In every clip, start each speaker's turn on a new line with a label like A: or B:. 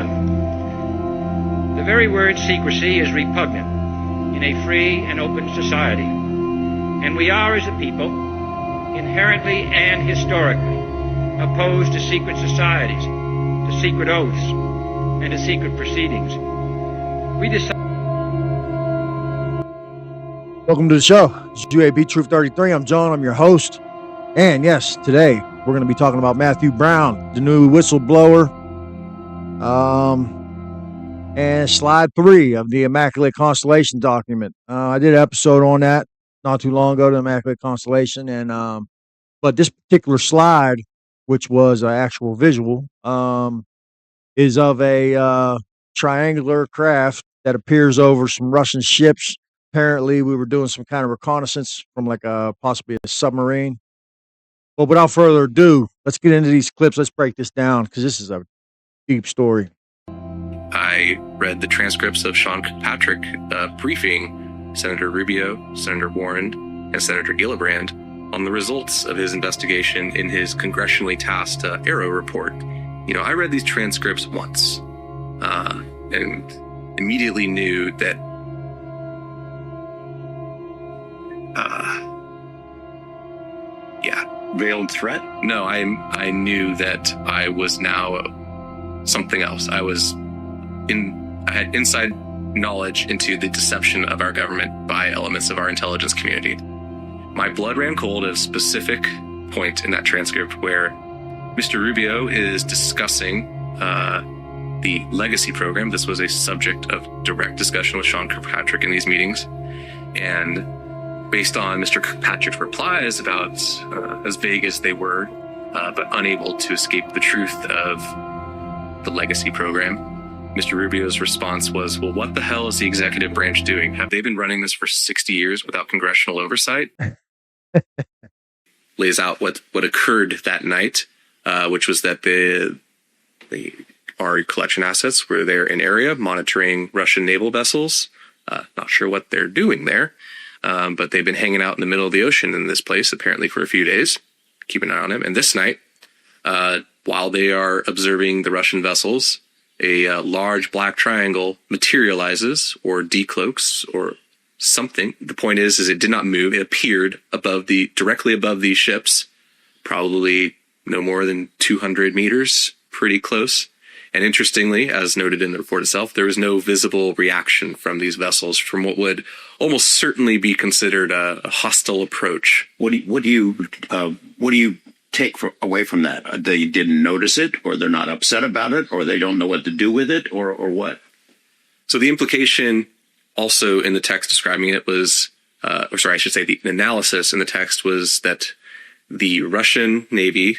A: The very word secrecy is repugnant in a free and open society, and we are, as a people, inherently and historically opposed to secret societies, to secret oaths, and to secret proceedings. We decided.
B: Welcome to the show. It's UAP Truth 33. I'm John. I'm your host. And yes, today we're going to be talking about Matthew Brown, the new whistleblower, and slide 3 of the Immaculate Constellation document. I did an episode on that not too long ago, the Immaculate Constellation, and but this particular slide, which was an actual visual, is of a triangular craft that appears over some Russian ships. Apparently, we were doing some kind of reconnaissance from like possibly a submarine. But without further ado, let's get into these clips. Let's break this down because this is a deep story.
C: I read the transcripts of Sean Kirkpatrick briefing Senator Rubio, Senator Warren, and Senator Gillibrand on the results of his investigation in his congressionally tasked Arrow report. You know, I read these transcripts once and immediately knew that
D: veiled threat?
C: No, I knew that I was now something else. I had inside knowledge into the deception of our government by elements of our intelligence community. My blood ran cold at a specific point in that transcript where Mr. Rubio is discussing the legacy program. This was a subject of direct discussion with Sean Kirkpatrick in these meetings. And based on Mr. Kirkpatrick's replies about as vague as they were, but unable to escape the truth of the legacy program, Mr. Rubio's response was, well, what the hell is the executive branch doing? Have they been running this for 60 years without congressional oversight? Lays out what occurred that night, which was that our collection assets were there in area monitoring Russian naval vessels. Not sure what they're doing there. But they've been hanging out in the middle of the ocean in this place, apparently for a few days. Keep an eye on them. And this night, while they are observing the Russian vessels, a large black triangle materializes or decloaks or something. The point is it did not move. It appeared directly above these ships, probably no more than 200 meters, pretty close. And interestingly, as noted in the report itself, there was no visible reaction from these vessels from what would almost certainly be considered a hostile approach.
D: What do you take away from that? They didn't notice it, or they're not upset about it, or they don't know what to do with it, or what?
C: So the implication also in the text describing it was, the analysis in the text was that the Russian Navy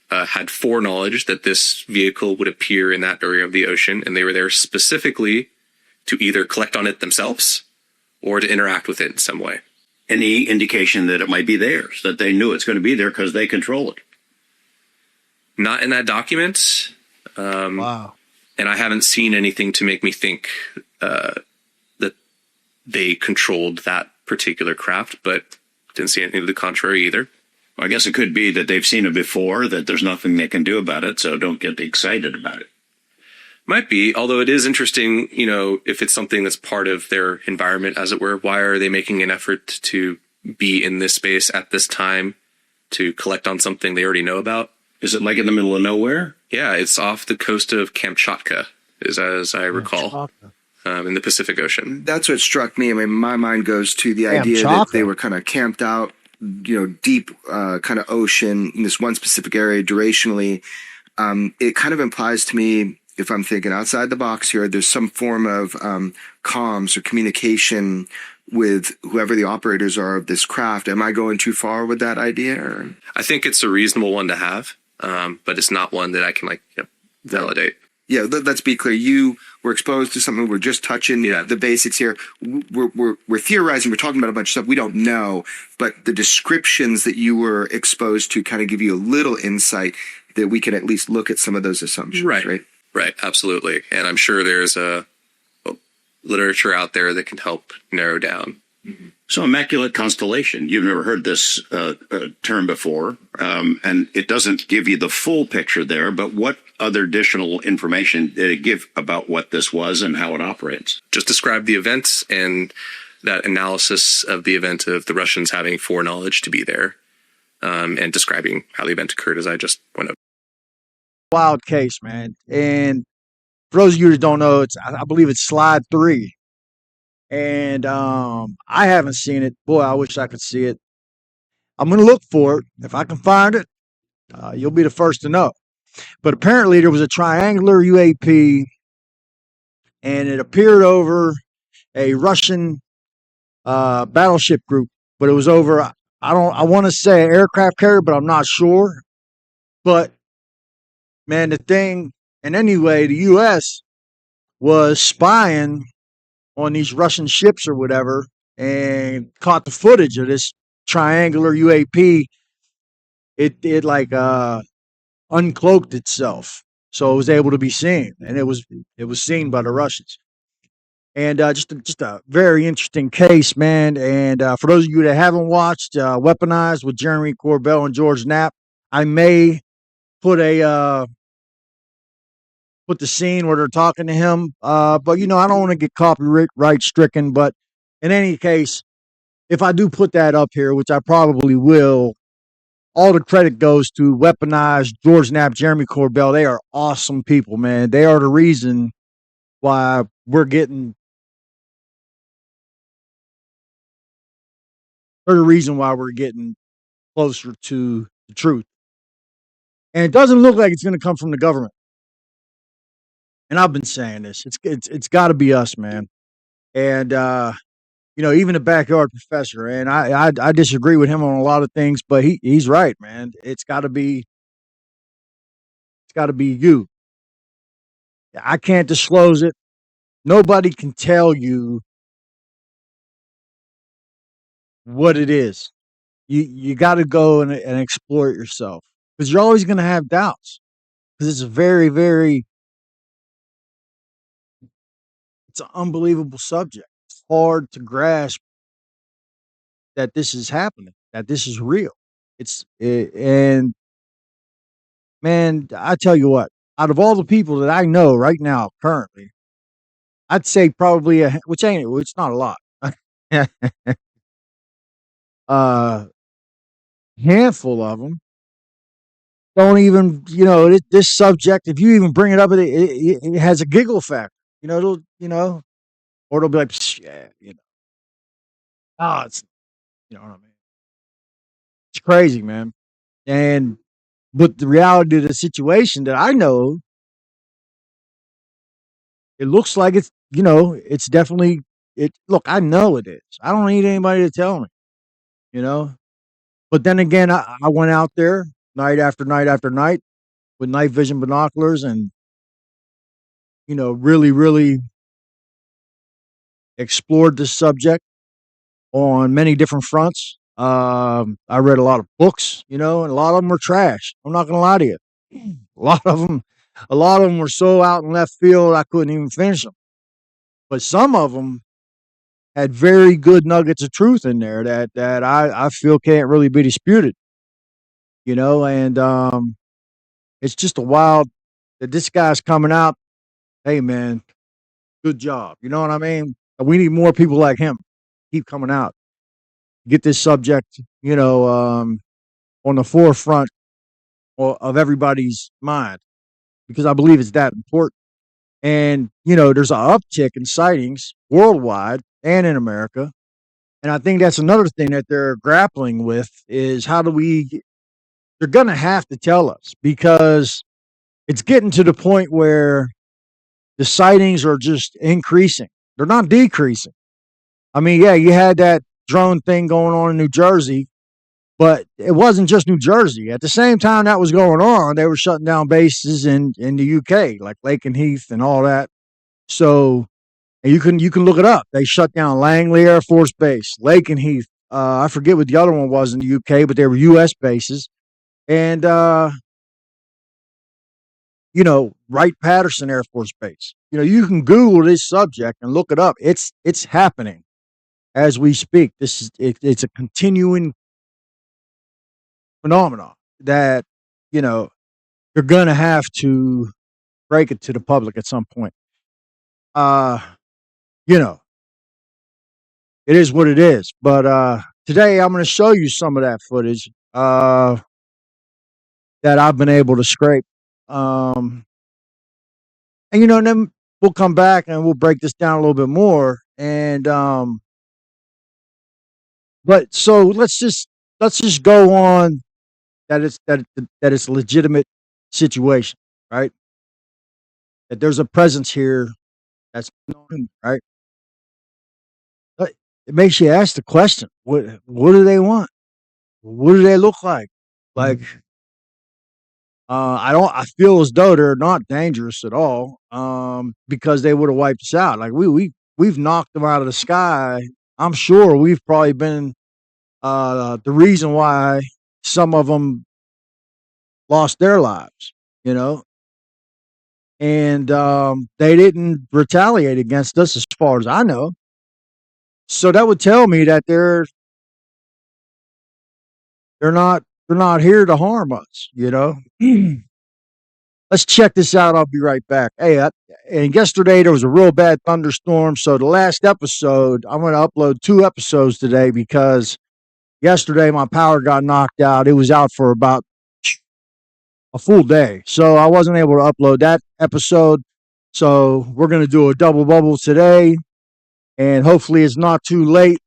C: had foreknowledge that this vehicle would appear in that area of the ocean, and they were there specifically to either collect on it themselves or to interact with it in some way.
D: Any indication that it might be theirs, that they knew it's going to be there because they control it?
C: Not in that document.
B: Wow.
C: And I haven't seen anything to make me think that they controlled that particular craft, but didn't see anything to the contrary either.
D: I guess it could be that they've seen it before, that there's nothing they can do about it, so don't get excited about it.
C: Might be, although it is interesting, you know, if it's something that's part of their environment, as it were, why are they making an effort to be in this space at this time to collect on something they already know about?
D: Is it like in the middle of nowhere?
C: Yeah, it's off the coast of Kamchatka, as I recall, in the Pacific Ocean.
E: That's what struck me. I mean, my mind goes to the idea that they were kind of camped out, you know, deep kind of ocean in this one specific area durationally. It kind of implies to me, if I'm thinking outside the box here, there's some form of comms or communication with whoever the operators are of this craft. Am I going too far with that idea? Or?
C: I think it's a reasonable one to have, but it's not one that I can validate.
E: Yeah, let's be clear. You were exposed to something. We're just touching the basics here. We're theorizing. We're talking about a bunch of stuff we don't know, but the descriptions that you were exposed to kind of give you a little insight that we can at least look at some of those assumptions.
C: Right. Absolutely. And I'm sure there's a literature out there that can help narrow down
D: So immaculate constellation, you've never heard this term before, and it doesn't give you the full picture there, but what other additional information did it give about what this was and how it operates?
C: Just describe the events and that analysis of the event of the Russians having foreknowledge to be there, and describing how the event occurred, as I just went over.
B: Wild case, man. And for those of you that don't know, I believe it's slide 3. And I haven't seen it. Boy, I wish I could see it. I'm going to look for it. If I can find it, you'll be the first to know. But apparently there was a triangular UAP, and it appeared over a Russian battleship group, but it was over, I want to say an aircraft carrier, but I'm not sure. But man, the thing, and anyway, the U.S. was spying on these Russian ships or whatever, and caught the footage of this triangular UAP. It like uncloaked itself, so it was able to be seen, and it was seen by the Russians. And just a very interesting case, man. And for those of you that haven't watched Weaponized with Jeremy Corbell and George Knapp, I may put the scene where they're talking to him. But I don't want to get copyright stricken. But in any case, if I do put that up here, which I probably will, all the credit goes to Weaponized, George Knapp, Jeremy Corbell. They are awesome people, man. They are the reason why we're getting. They're the reason why we're getting closer to the truth. And it doesn't look like it's going to come from the government. And I've been saying this. It's got to be us, man. And even the backyard professor. And I disagree with him on a lot of things, but he's right, man. It's got to be you. I can't disclose it. Nobody can tell you what it is. You got to go and explore it yourself, because you're always going to have doubts, because it's a very, very, it's an unbelievable subject. It's hard to grasp that this is happening, that this is real. And man, I tell you what, out of all the people that I know right now, currently, I'd say probably it's not a lot. Handful of them don't even, this subject, if you even bring it up, it has a giggle factor. Or they'll be like, yeah, it's, what I mean? It's crazy, man. But the reality of the situation that I know, it looks like it's, it's definitely, look, I know it is. I don't need anybody to tell me, But then again, I went out there night after night after night with night vision binoculars and, really, really explored this subject on many different fronts. I read a lot of books, and a lot of them were trash. I'm not going to lie to you. A lot of them were so out in left field, I couldn't even finish them. But some of them had very good nuggets of truth in there that I feel can't really be disputed, and it's just a wild that this guy's coming out. Hey, man, good job. You know what I mean? We need more people like him. Keep coming out. Get this subject, on the forefront of everybody's mind, because I believe it's that important. And, there's an uptick in sightings worldwide and in America. And I think that's another thing that they're grappling with is they're going to have to tell us, because it's getting to the point where the sightings are just increasing. They're not decreasing. I mean, yeah, you had that drone thing going on in New Jersey, but it wasn't just New Jersey. At the same time that was going on, they were shutting down bases in the UK, like Lakenheath and all that. So, and you can look it up. They shut down Langley Air Force Base, Lakenheath. I forget what the other one was in the UK, but they were US bases. And Wright-Patterson Air Force Base. You can Google this subject and look it up. It's happening. as we speak. It's a continuing phenomenon that, you know, you're going to have to break it to the public at some point. You know, it is what it is. But today I'm going to show you some of that footage that I've been able to scrape. And, you know, and then we'll come back and we'll break this down a little bit more. And, but so let's just go on that it's a legitimate situation, right? That there's a presence here that's known, right? But it makes you ask the question: what do they want? What do they look like? Like, I feel as though they're not dangerous at all, because they would have wiped us out. Like we've knocked them out of the sky. I'm sure we've probably been the reason why some of them lost their lives, you know, and they didn't retaliate against us, as far as I know. So that would tell me that they're not here to harm us, you know. Let's check this out. I'll be right back. Hey, and yesterday there was a real bad thunderstorm, so the last episode, I'm going to upload 2 episodes today because yesterday my power got knocked out. It was out for about a full day, so I wasn't able to upload that episode. So we're going to do a double bubble today, and hopefully it's not too late,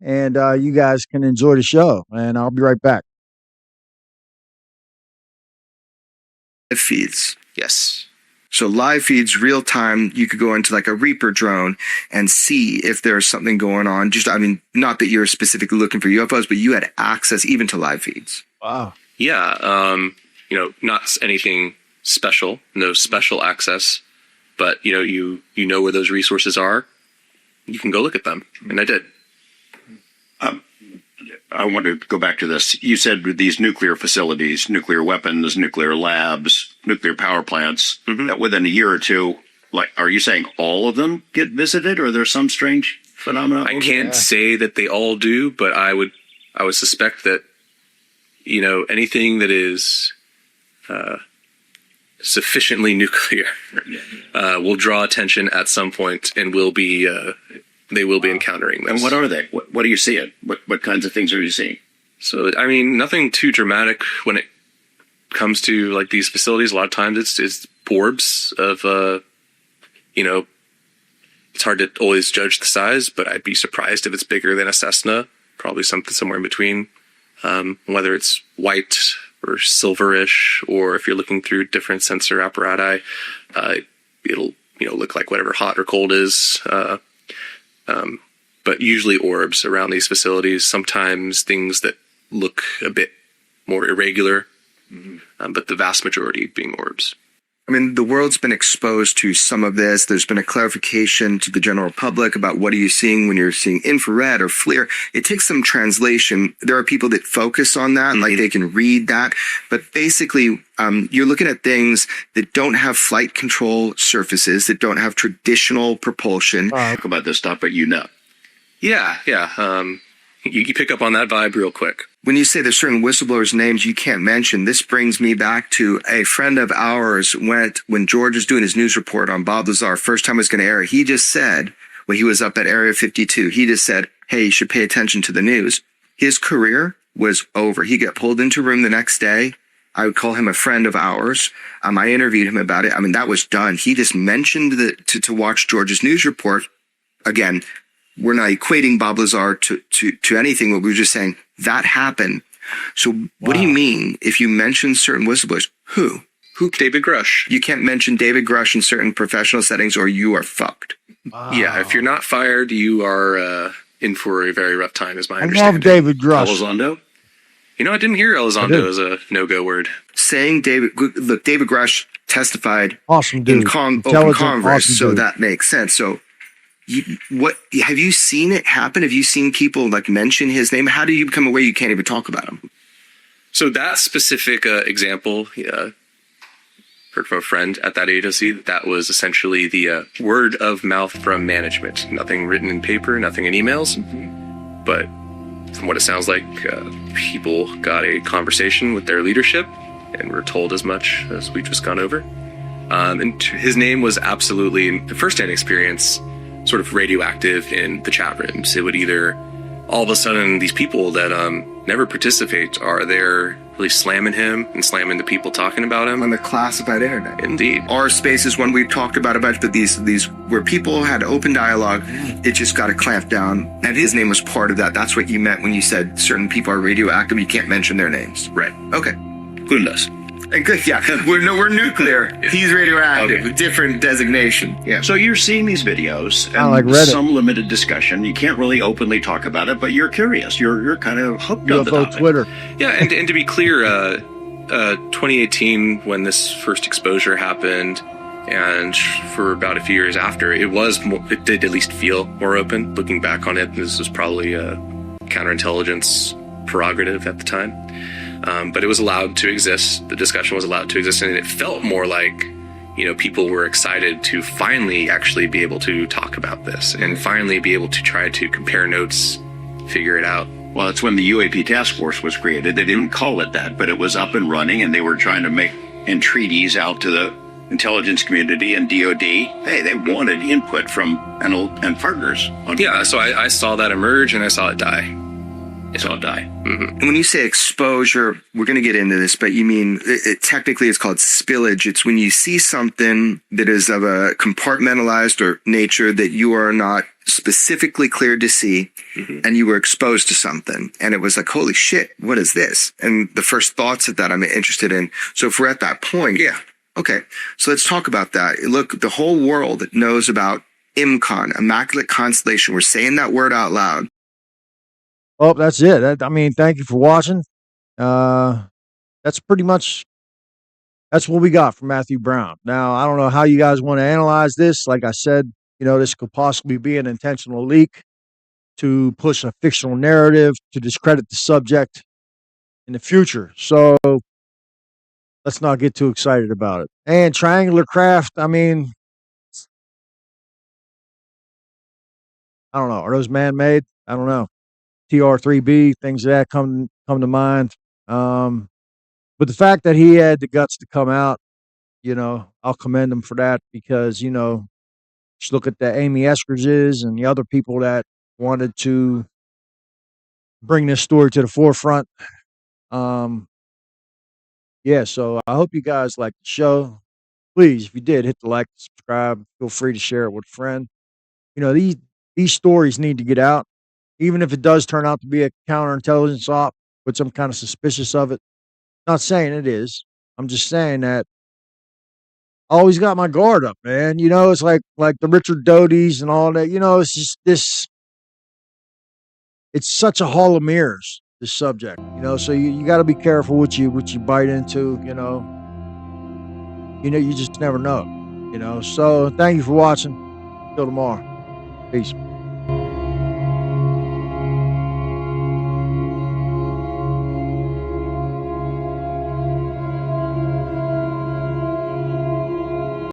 B: and you guys can enjoy the show. And I'll be right back.
E: Feeds.
C: Yes.
E: So live feeds, real time, you could go into like a Reaper drone and see if there's something going on. Just, I mean, not that you're specifically looking for UFOs, but you had access even to live feeds.
B: Wow.
C: Yeah. You know, not anything special, no special access, but you know where those resources are. You can go look at them, and I did.
D: I want to go back to this. You said with these nuclear facilities, nuclear weapons, nuclear labs, nuclear power plants, that within a year or two, like, are you saying all of them get visited, or there's some strange phenomena?
C: I can't say that they all do, but I would suspect that, you know, anything that is sufficiently nuclear will draw attention at some point and will be they will be encountering this.
D: And what are they? What are you seeing? What kinds of things are you seeing?
C: So, I mean, nothing too dramatic when it comes to like these facilities. A lot of times it's orbs of, you know, it's hard to always judge the size, but I'd be surprised if it's bigger than a Cessna, probably something somewhere in between, whether it's white or silverish, or if you're looking through different sensor apparati, it'll, you know, look like whatever hot or cold is. But usually orbs around these facilities, sometimes things that look a bit more irregular, but the vast majority being orbs.
E: I mean, the world's been exposed to some of this. There's been a clarification to the general public about what are you seeing when you're seeing infrared or FLIR. It takes some translation. There are people that focus on that and like they can read that. But basically, you're looking at things that don't have flight control surfaces, that don't have traditional propulsion.
D: Talk about this stuff, but you know.
C: Yeah. You pick up on that vibe real quick.
E: When you say there's certain whistleblowers' names you can't mention, this brings me back to a friend of ours when George was doing his news report on Bob Lazar, first time it was going to air, he just said, when he was up at Area 52, he just said, hey, you should pay attention to the news. His career was over. He got pulled into a room the next day. I would call him a friend of ours. I interviewed him about it. I mean, that was done. He just mentioned to watch George's news report. Again, we're not equating Bob Lazar to anything, but we were just saying that happened. So what do you mean if you mention certain whistleblowers? Who?
C: David Grush.
E: You can't mention David Grush in certain professional settings or you are fucked.
B: Wow.
C: Yeah, if you're not fired, you are in for a very rough time, is my understanding.
B: I love David Grush.
D: Elizondo?
C: You know, I didn't hear Elizondo as a no-go word.
E: Saying David Grush testified
B: awesome dude.
E: in open Congress,
B: awesome
E: so
B: dude.
E: that makes sense. So what have you seen it happen? Have you seen people like mention his name? How do you become aware you can't even talk about him?
C: So that specific example, heard from a friend at that agency, that was essentially the word of mouth from management. Nothing written in paper, nothing in emails. but from what it sounds like, people got a conversation with their leadership and were told as much as we've just gone over. And his name was absolutely, in the first-hand experience, sort of radioactive in the chat rooms. It would either, all of a sudden, these people that never participate are there really slamming him and slamming the people talking about him
E: on the classified internet.
C: Indeed.
E: Our spaces, when we talked about but these where people had open dialogue, it just got a clamp down, and his name was part of that. That's what you meant when you said certain people are radioactive. You can't mention their names.
C: Right.
E: Okay.
D: Goodness.
E: And good, yeah. We're nuclear. He's radioactive.
D: Okay.
E: Different designation. Yeah.
D: So you're seeing these videos and
B: like Reddit.
D: some limited discussion. You can't really openly talk about it, but you're curious. You're kind of hooked on the
B: UFO
D: topic.
B: Twitter.
C: Yeah, and to be clear, 2018, when this first exposure happened, and for about a few years after, it did at least feel more open. Looking back on it, this was probably a counterintelligence prerogative at the time. But it was allowed to exist. The discussion was allowed to exist, and it felt more like, people were excited to finally actually be able to talk about this and finally be able to try to compare notes, figure it out.
D: Well, it's when the UAP task force was created. They didn't call it that, but it was up and running, and they were trying to make entreaties out to the intelligence community and DOD. Hey, they wanted input from and partners.
C: Yeah, so I saw that emerge, and I saw it die.
D: Saw it die.
C: Mm-hmm.
E: And when you say exposure, we're going to get into this, but you mean, technically it's called spillage. It's when you see something that is of a compartmentalized or nature that you are not specifically cleared to see, and you were exposed to something, and it was like, holy shit, what is this? And the first thoughts of that I'm interested in. So if we're at that point, yeah. Okay. So let's talk about that. Look, the whole world knows about IMCON, Immaculate Constellation. We're saying that word out loud.
B: Oh, that's it. Thank you for watching. That's pretty much, that's what we got from Matthew Brown. Now, I don't know how you guys want to analyze this. Like I said, this could possibly be an intentional leak to push a fictional narrative to discredit the subject in the future. So let's not get too excited about it. And triangular craft, I don't know. Are those man-made? I don't know. TR3B, things that come to mind. But the fact that he had the guts to come out, I'll commend him for that, because, just look at the Amy Eskerses and the other people that wanted to bring this story to the forefront. Yeah, so I hope you guys like the show. Please, if you did, hit the like, subscribe. Feel free to share it with a friend. These stories need to get out. Even if it does turn out to be a counterintelligence op, which I'm kind of suspicious of it. Not saying it is. I'm just saying that I always got my guard up, man. It's like the Richard Doty's and all that. It's just this. It's such a hall of mirrors, this subject. So you got to be careful what you bite into. You just never know. So thank you for watching. Till tomorrow. Peace.